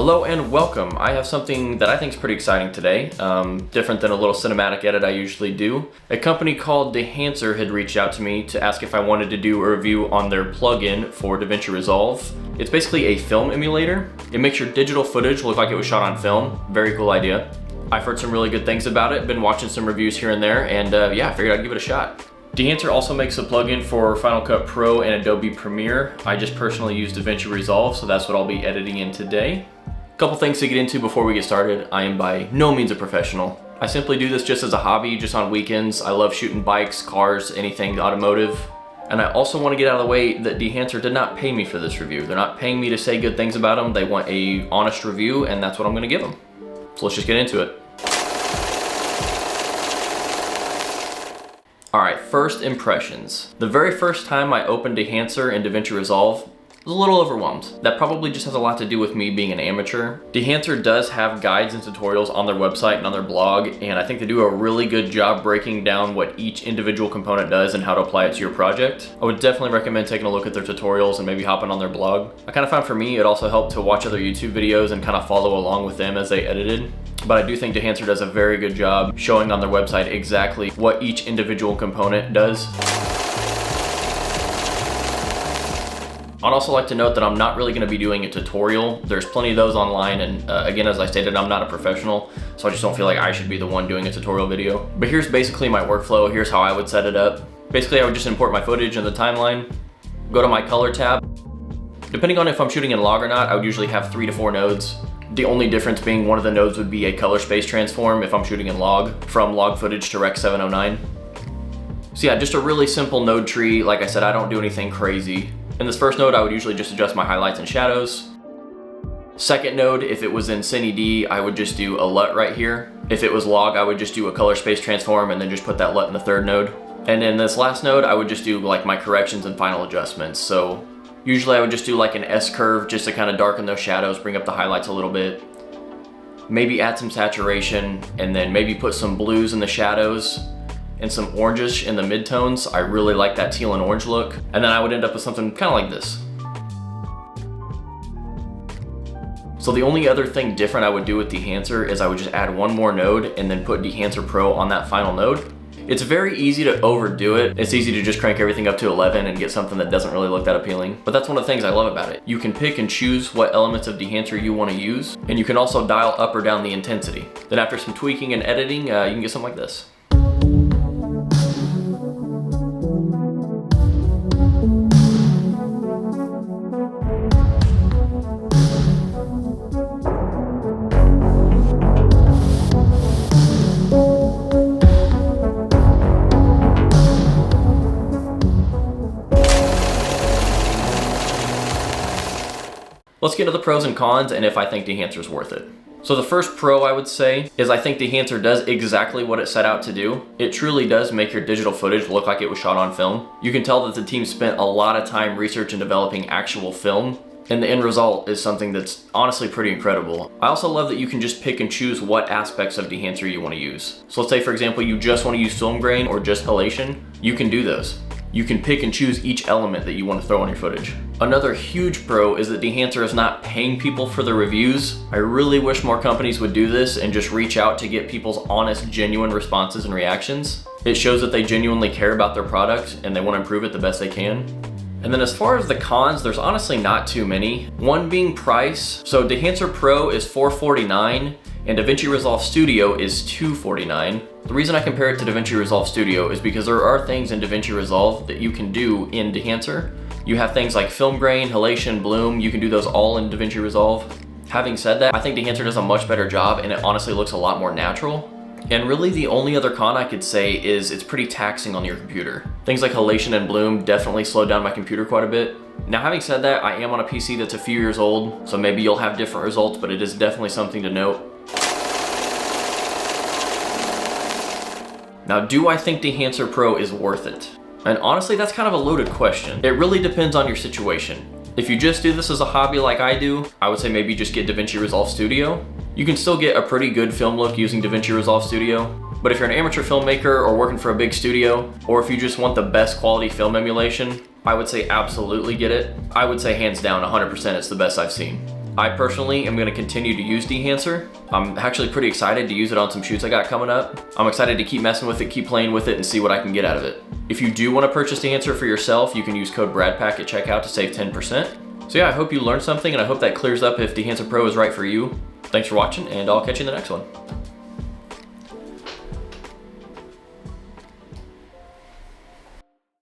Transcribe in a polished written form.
Hello and welcome. I have something that I think is pretty exciting today, different than a little cinematic edit I usually do. A company called Dehancer had reached out to me to ask if I wanted to do a review on their plugin for Davinci Resolve. It's basically a film emulator. It makes your digital footage look like it was shot on film. Very cool idea. I've heard some really good things about it, been watching some reviews here and there, and yeah, I figured I'd give it a shot. Dehancer also makes a plugin for Final Cut Pro and Adobe Premiere. I just personally use Davinci Resolve, so that's what I'll be editing in today. Couple things to get into before we get started. I am by no means a professional. I simply do this just as a hobby, just on weekends. I love shooting bikes, cars, anything automotive. And I also want to get out of the way that Dehancer did not pay me for this review. They're not paying me to say good things about them. They want a honest review, and that's what I'm going to give them. So let's just get into it. Alright, first impressions. The very first time I opened Dehancer in Davinci Resolve, I was a little overwhelmed. That probably just has a lot to do with me being an amateur. Dehancer does have guides and tutorials on their website and on their blog, and I think they do a really good job breaking down what each individual component does and how to apply it to your project. I would definitely recommend taking a look at their tutorials and maybe hopping on their blog. I kind of found for me it also helped to watch other YouTube videos and kind of follow along with them as they edited. But I do think Dehancer does a very good job showing on their website exactly what each individual component does. I'd also like to note that I'm not really going to be doing a tutorial. There's plenty of those online, and again, as I stated, I'm not a professional, so I just don't feel like I should be the one doing a tutorial video. But here's basically my workflow. Here's how I would set it up. Basically, I would just import my footage in the timeline, go to my color tab. Depending on if I'm shooting in log or not, I would usually have 3 to 4 nodes. The only difference being one of the nodes would be a color space transform if I'm shooting in log, from log footage to Rec 709. So yeah, just a really simple node tree. Like I said, I don't do anything crazy. In this first node, I would usually just adjust my highlights and shadows. Second node, if it was in Cine D, I would just do a LUT right here. If it was log, I would just do a color space transform and then just put that LUT in the third node. And in this last node, I would just do like my corrections and final adjustments. So usually I would just do like an S curve just to kind of darken those shadows, bring up the highlights a little bit. Maybe add some saturation, and then maybe put some blues in the shadows and some orangish in the midtones. I really like that teal and orange look. And then I would end up with something kind of like this. So the only other thing different I would do with Dehancer is I would just add one more node and then put Dehancer Pro on that final node. It's very easy to overdo it. It's easy to just crank everything up to 11 and get something that doesn't really look that appealing. But that's one of the things I love about it. You can pick and choose what elements of Dehancer you want to use, and you can also dial up or down the intensity. Then after some tweaking and editing, you can get something like this. Let's get into the pros and cons and if I think Dehancer is worth it. So the first pro I would say is I think Dehancer does exactly what it set out to do. It truly does make your digital footage look like it was shot on film. You can tell that the team spent a lot of time researching and developing actual film, and the end result is something that's honestly pretty incredible. I also love that you can just pick and choose what aspects of Dehancer you want to use. So let's say, for example, you just want to use film grain or just halation, you can do those. You can pick and choose each element that you want to throw on your footage. Another huge pro is that Dehancer is not paying people for the reviews. I really wish more companies would do this and just reach out to get people's honest, genuine responses and reactions. It shows that they genuinely care about their product and they want to improve it the best they can. And then as far as the cons, there's honestly not too many. One being price. So Dehancer Pro is $449 and Davinci Resolve Studio is $249. The reason I compare it to Davinci Resolve Studio is because there are things in Davinci Resolve that you can do in Dehancer. You have things like film grain, halation, bloom. You can do those all in Davinci Resolve. Having said that, I think Dehancer does a much better job and it honestly looks a lot more natural. And really the only other con I could say is it's pretty taxing on your computer. Things like halation and bloom definitely slowed down my computer quite a bit. Now having said that, I am on a PC that's a few years old, so maybe you'll have different results, but it is definitely something to note. Now, do I think Dehancer Pro is worth it? And honestly, that's kind of a loaded question. It really depends on your situation. If you just do this as a hobby like I do, I would say maybe just get Davinci Resolve Studio. You can still get a pretty good film look using Davinci Resolve Studio. But if you're an amateur filmmaker or working for a big studio, or if you just want the best quality film emulation, I would say absolutely get it. I would say hands down 100% it's the best I've seen. I personally am gonna continue to use Dehancer. I'm actually pretty excited to use it on some shoots I got coming up. I'm excited to keep messing with it, keep playing with it, and see what I can get out of it. If you do wanna purchase Dehancer for yourself, you can use code BRADPACK at checkout to save 10%. So yeah, I hope you learned something, and I hope that clears up if Dehancer Pro is right for you. Thanks for watching, and I'll catch you in the next one.